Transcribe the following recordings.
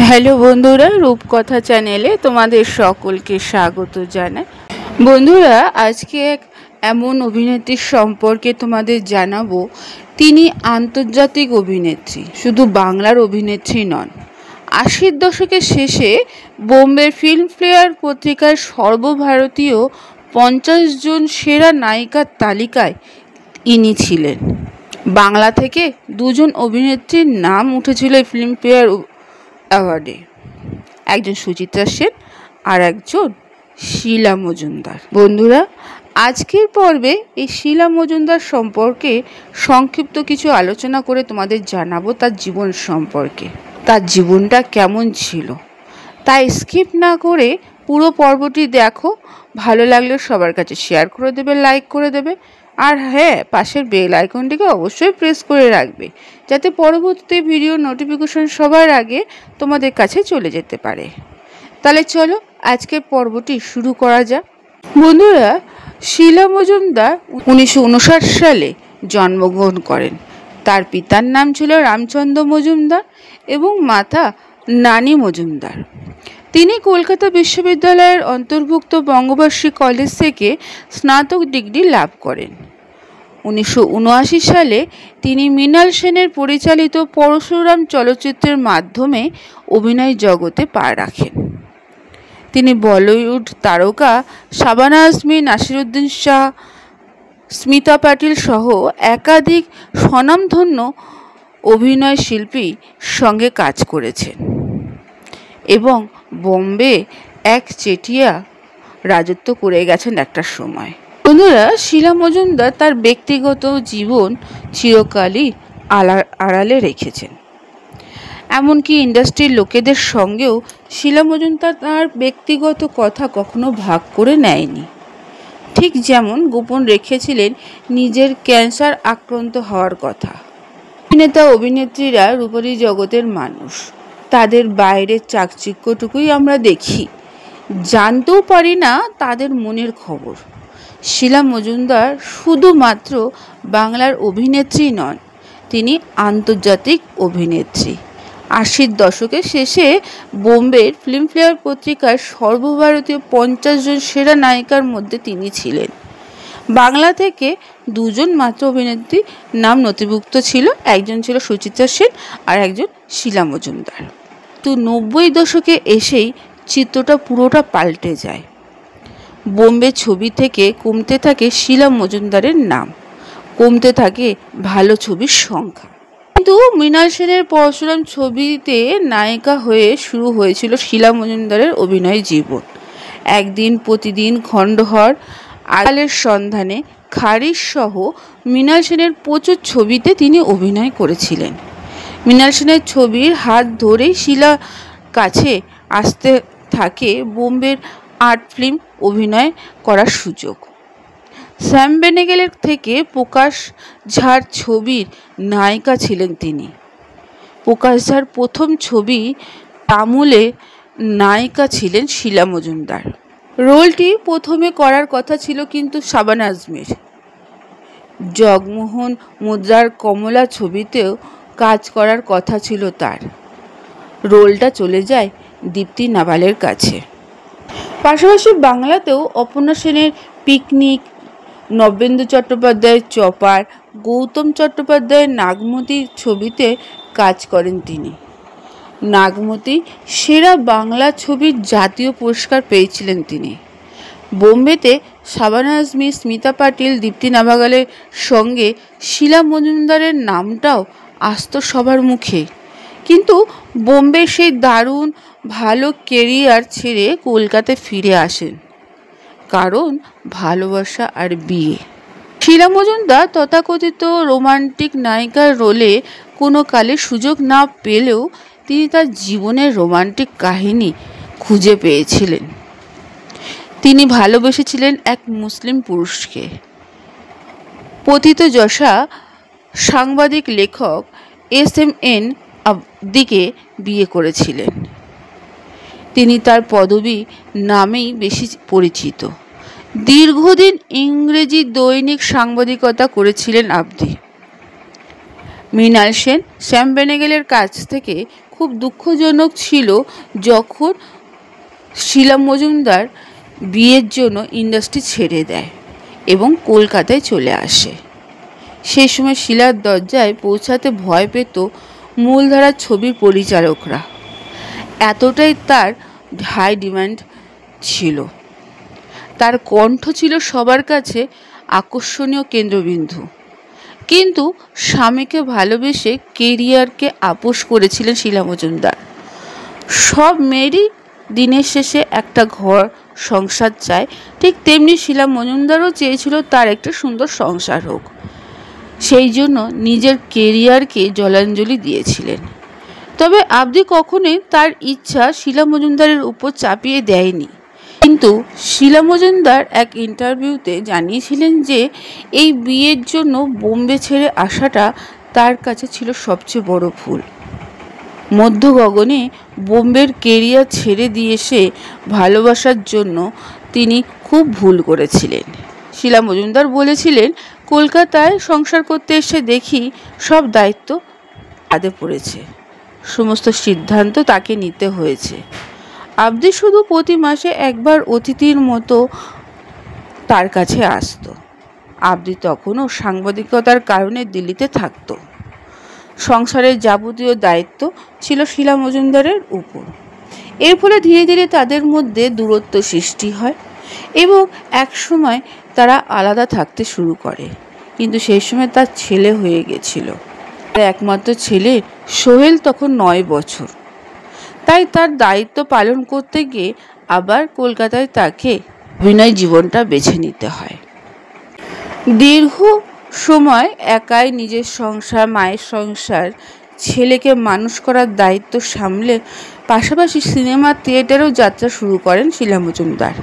Hello বন্ধুরা, রূপকথা চ্যানেলে তোমাদের সকলকে স্বাগত জানাই। বন্ধুরা, আজকে এক এমন অভিনেত্রীর সম্পর্কে তোমাদের জানাবো। তিনি আন্তর্জাতিক অভিনেত্রী, শুধু বাংলার অভিনেত্রী নন। ৮০ দশকের শেষে বোম্বের ফিল্মফেয়ার পত্রিকার সর্বভারতীয় ৫০ জন সেরা নায়িকার তালিকায় ইনি ছিলেন। বাংলা থেকে দুজন অভিনেত্রীর নাম উঠেছিল ফিল্মফেয়ার অ্যাওয়ার্ডে, একজন সুচিত্রা সেন আর একজন শীলা মজুমদার। বন্ধুরা, আজকের পর্বে এই শীলা মজুমদার সম্পর্কে সংক্ষিপ্ত কিছু আলোচনা করে তোমাদের জানাবো তার জীবন সম্পর্কে। তার জীবনটা কেমন ছিল, তাই স্কিপ না করে পুরো পর্বটি দেখো। ভালো লাগলে সবার কাছে শেয়ার করে দেবে, লাইক করে দেবে, আর হ্যাঁ, পাশের বেল আইকনটিকে অবশ্যই প্রেস করে রাখবে, যাতে পরবর্তী ভিডিও নোটিফিকেশন সবার আগে তোমাদের কাছে চলে যেতে পারে। তাহলে চলো আজকের পর্বটি শুরু করা যাক। বন্ধুরা, শীলা মজুমদার 1959 সালে জন্মগ্রহণ করেন। তার পিতার নাম ছিল রামচন্দ্র মজুমদার এবং মাতা নানি মজুমদার। তিনি কলকাতা বিশ্ববিদ্যালয়ের অন্তর্ভুক্ত বঙ্গবাসী কলেজ থেকে স্নাতক ডিগ্রি লাভ করেন। 1979 সালে তিনি মৃণাল সেনের পরিচালিত পরশুরাম চলচ্চিত্রের মাধ্যমে অভিনয় জগতে পা রাখেন। তিনি বলিউড তারকা শাবানা আজমি, নাসিরুদ্দিন শাহ, স্মিতা পাটিল সহ একাধিক স্বনামধন্য অভিনয় শিল্পীর সঙ্গে কাজ করেছেন এবং বোম্বে একচেটিয়া রাজত্ব করে গেছেন একটা সময়। বন্ধুরা, শীলা মজুমদার তার ব্যক্তিগত জীবন চিরকালই আড়ালে রেখেছেন। এমনকি ইন্ডাস্ট্রির লোকেদের সঙ্গেও শীলা মজুমদার তার ব্যক্তিগত কথা কখনো ভাগ করে নেয়নি, ঠিক যেমন গোপন রেখেছিলেন নিজের ক্যান্সার আক্রান্ত হওয়ার কথা। অভিনেতা অভিনেত্রীরা রূপরী জগতের মানুষ, তাদের বাইরের চাকচিক্যটুকুই আমরা দেখি, জানতেও পারি না তাদের মনের খবর। শীলা মজুমদার শুধুমাত্র বাংলার অভিনেত্রী নন, তিনি আন্তর্জাতিক অভিনেত্রী। ৮০ দশকের শেষে বোম্বের ফিল্মফেয়ার পত্রিকার সর্বভারতীয় ৫০ জন সেরা নায়িকার মধ্যে তিনি ছিলেন। বাংলা থেকে দুজন মাত্র অভিনেত্রীর নাম নথিভুক্ত ছিল, একজন ছিল সুচিত্রা সেন আর একজন শীলা মজুমদার। তো ৯০ দশকে এসেই চিত্রটা পুরোটা পাল্টে যায়। বোম্বে ছবি থেকে কমতে থাকে শীলা মজুমদারের নাম, কমতে থাকে ভালো ছবির সংখ্যা। কিন্তু মৃণাল সেনের পরশুরাম ছবিতে নায়িকা হয়ে শুরু হয়েছিল শীলা মজুমদারের অভিনয় জীবন। একদিন, প্রতিদিন, খণ্ডহর, আড়ালের সন্ধানে, খারিজ সহ মৃণাল সেনের প্রচুর ছবিতে তিনি অভিনয় করেছিলেন। মৃণাল সেনের ছবির হাত ধরেই শীলা কাছে আসতে থাকে বোম্বের আর্ট ফিল্ম অভিনয় করার সুযোগ। শ্যাম বেনেগলের থেকে প্রকাশ ঝার ছবির নায়িকা ছিলেন তিনি। প্রকাশ ঝার প্রথম ছবি তামুলে নায়িকা ছিলেন শীলা মজুমদার। রোলটি প্রথমে করার কথা ছিল কিন্তু শাবানা আজমির। জগমোহন মুদ্রার কমলা ছবিতেও কাজ করার কথা ছিল তার। রোলটা চলে যায় দীপ্তি নাভালের কাছে। পাশাপাশি বাংলাতেও অপর্ণা সেনের পিকনিক, নবেন্দু চট্টোপাধ্যায়ের চপার, গৌতম চট্টোপাধ্যায়ের নাগমতী ছবিতে কাজ করেন তিনি। নাগমতী সেরা বাংলা ছবির জাতীয় পুরস্কার পেয়েছিলেন তিনি। বোম্বেতে শাবানা আজমি, স্মিতা পাটিল, দীপ্তি নাভালের সঙ্গে শীলা মজুমদারের নামটাও আসত সবার মুখে। কিন্তু বোম্বে সেই দারুণ ভালো কেরিয়ার ছেড়ে কলকাতায় ফিরে আসেন, কারণ ভালোবাসা আর বিয়ে। শীলা মজুমদার তথাকথিত রোমান্টিক নায়িকার রোলে কোনো কালে সুযোগ না পেলেও তিনি তার জীবনের রোমান্টিক কাহিনী খুঁজে পেয়েছিলেন। তিনি ভালোবেসেছিলেন এক মুসলিম পুরুষকে। পতিতযশা সাংবাদিক লেখক SMN আবদিকে বিয়ে করেছিলেন। তিনি তার পদবী নামেই বেশি পরিচিত। দীর্ঘদিন ইংরেজি দৈনিক সাংবাদিকতা করেছিলেন আবদি। মৃণাল সেন শ্যাম বেনেগলের কাছ থেকে খুব দুঃখজনক ছিল যখন শীলা মজুমদার বিয়ের জন্য ইন্ডাস্ট্রি ছেড়ে দেয় এবং কলকাতায় চলে আসে। সেই সময় শীলার দরজায় পৌঁছাতে ভয় পেত মূলধারার ছবির পরিচালকরা, এতটাই তার হাই ডিমান্ড ছিল। তার কণ্ঠ ছিল সবার কাছে আকর্ষণীয় কেন্দ্রবিন্দু, কিন্তু স্বামীকে ভালোবেসে কেরিয়ারকে আপোস করেছিলেন শীলা মজুমদার। সব মেয়েরই দিনের শেষে একটা ঘর সংসার চায়, ঠিক তেমনি শীলা মজুমদারও চেয়েছিল তার একটা সুন্দর সংসার হোক। সেই জন্য নিজের কেরিয়ারকে জলাঞ্জলি দিয়েছিলেন। তবে আবদি কখনোই তার ইচ্ছা শীলা মজুমদারের উপর চাপিয়ে দেয়নি। কিন্তু শীলা মজুমদার এক ইন্টারভিউতে জানিয়েছিলেন যে এই বিয়ের জন্য বোম্বে ছেড়ে আসাটা তার কাছে ছিল সবচেয়ে বড় ভুল। মধ্য গগনে বোম্বের কেরিয়ার ছেড়ে দিয়ে সে ভালোবাসার জন্য তিনি খুব ভুল করেছিলেন। শীলা মজুমদার বলেছিলেন, কলকাতায় সংসার করতে এসে দেখি সব দায়িত্ব কাঁধে পড়েছে, সমস্ত সিদ্ধান্ত তাকে নিতে হয়েছে। আবদি শুধু প্রতি মাসে একবার অতিথির মতো তার কাছে আসতো। আবদি তখনও সাংবাদিকতার কারণে দিল্লিতে থাকতো। সংসারের যাবতীয় দায়িত্ব ছিল শীলা মজুমদারের উপর। এর ফলে ধীরে ধীরে তাদের মধ্যে দূরত্ব সৃষ্টি হয় এবং একসময় তারা আলাদা থাকতে শুরু করে। কিন্তু সেই সময় তার ছেলে হয়ে গেছিল। একমাত্র ছেলে সোহেল তখন 9 বছর। তাই তার দায়িত্ব পালন করতে গিয়ে আবার কলকাতায় তাকে অভিনয় জীবনটা বেছে নিতে হয়। দীর্ঘ সময় একাই নিজের সংসার, মায়ের সংসার, ছেলেকে মানুষ করার দায়িত্ব সামলে পাশাপাশি সিনেমা থিয়েটারেও যাত্রা শুরু করেন শীলা মজুমদার।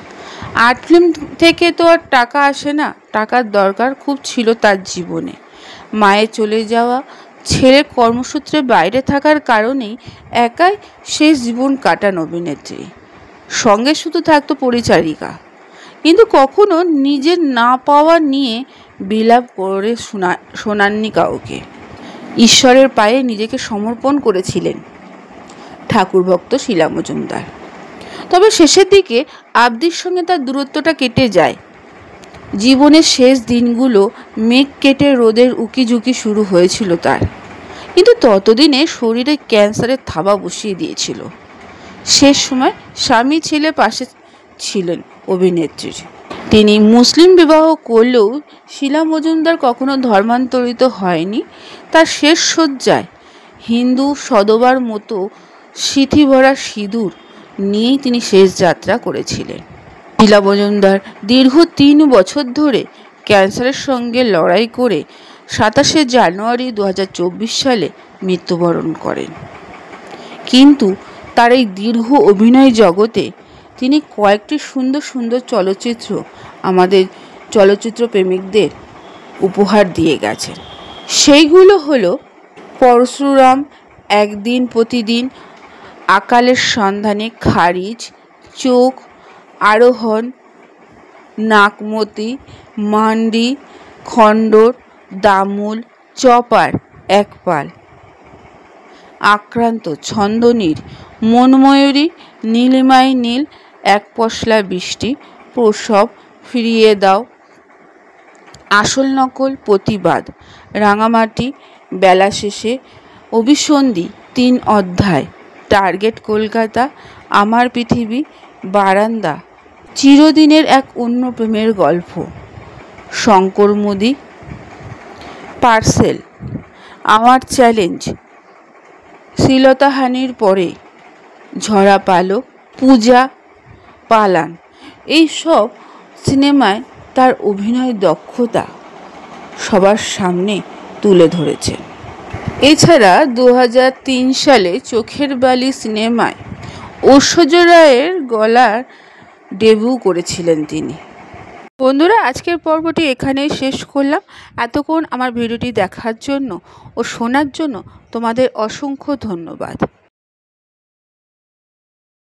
আর্ট ফিল্ম থেকে তো আর টাকা আসে না, টাকার দরকার খুব ছিল তার জীবনে। মায়ের চলে যাওয়া, ছেলের কর্মসূত্রে বাইরে থাকার কারণেই একাই শেষ জীবন কাটান অভিনেত্রী। সঙ্গে শুধু থাকতো পরিচারিকা, কিন্তু কখনো নিজের না পাওয়া নিয়ে বিলাপ করে শোনাননি কাউকে। ঈশ্বরের পায়ে নিজেকে সমর্পণ করেছিলেন ঠাকুর ভক্ত শীলা মজুমদার। তবে শেষের দিকে আবদির সঙ্গে তার দূরত্বটা কেটে যায়। জীবনের শেষ দিনগুলো মেঘ কেটে রোদের উকিঝুঁকি শুরু হয়েছিল তার, কিন্তু ততদিনে শরীরে ক্যান্সারের থাবা বসিয়ে দিয়েছিল। শেষ সময় স্বামী ছেলে পাশে ছিলেন অভিনেত্রীর। তিনি মুসলিম বিবাহ করলেও শীলা মজুমদার কখনো ধর্মান্তরিত হয়নি। তার শেষ শয্যায় হিন্দু সদবার মতো সিথিভরা সিঁদুর নিয়েই তিনি শেষ যাত্রা করেছিলেন। শীলা মজুমদার দীর্ঘ 3 বছর ধরে ক্যান্সারের সঙ্গে লড়াই করে 27শে জানুয়ারি 2024 সালে মৃত্যুবরণ করেন। কিন্তু তার এই দীর্ঘ অভিনয় জগতে তিনি কয়েকটি সুন্দর সুন্দর চলচ্চিত্র আমাদের চলচ্চিত্র প্রেমিকদের উপহার দিয়ে গেছেন। সেইগুলো হলো পরশুরাম, একদিন প্রতিদিন, আকালের সন্ধানে, খারিজ, চোখ, আরোহণ, নাকমতি, মান্ডি, খণ্ডর, দামুল, চপার, একপাল, আক্রান্ত, ছন্দনীর, মনময়ূরী, নীলিমাই নীল, এক পশলা বৃষ্টি, প্রসব, ফিরিয়ে দাও, আসল নকল, প্রতিবাদ, রাঙামাটি, বেলা শেষে, অভিসন্ধি, 3 অধ্যায়, টার্গেট কলকাতা, আমার পৃথিবী, বারান্দা, চিরদিনের এক অন্য প্রেমের গল্প, শঙ্কর মোদি, পার্সেল, আমার চ্যালেঞ্জ, শ্লীলতাহানির পরে, ঝরা পালক, পূজা, পালান, এই সব সিনেমায় তার অভিনয় দক্ষতা সবার সামনে তুলে ধরেছেন। এছাড়া 2003 সালে চোখের বালি সিনেমায় ঐশ্বর্য রায়ের গলার ডেবিউ করেছিলেন তিনি। বন্ধুরা, আজকের পর্বটি এখানেই শেষ করলাম। এতক্ষণ আমার ভিডিওটি দেখার জন্য ও শোনার জন্য তোমাদের অসংখ্য ধন্যবাদ।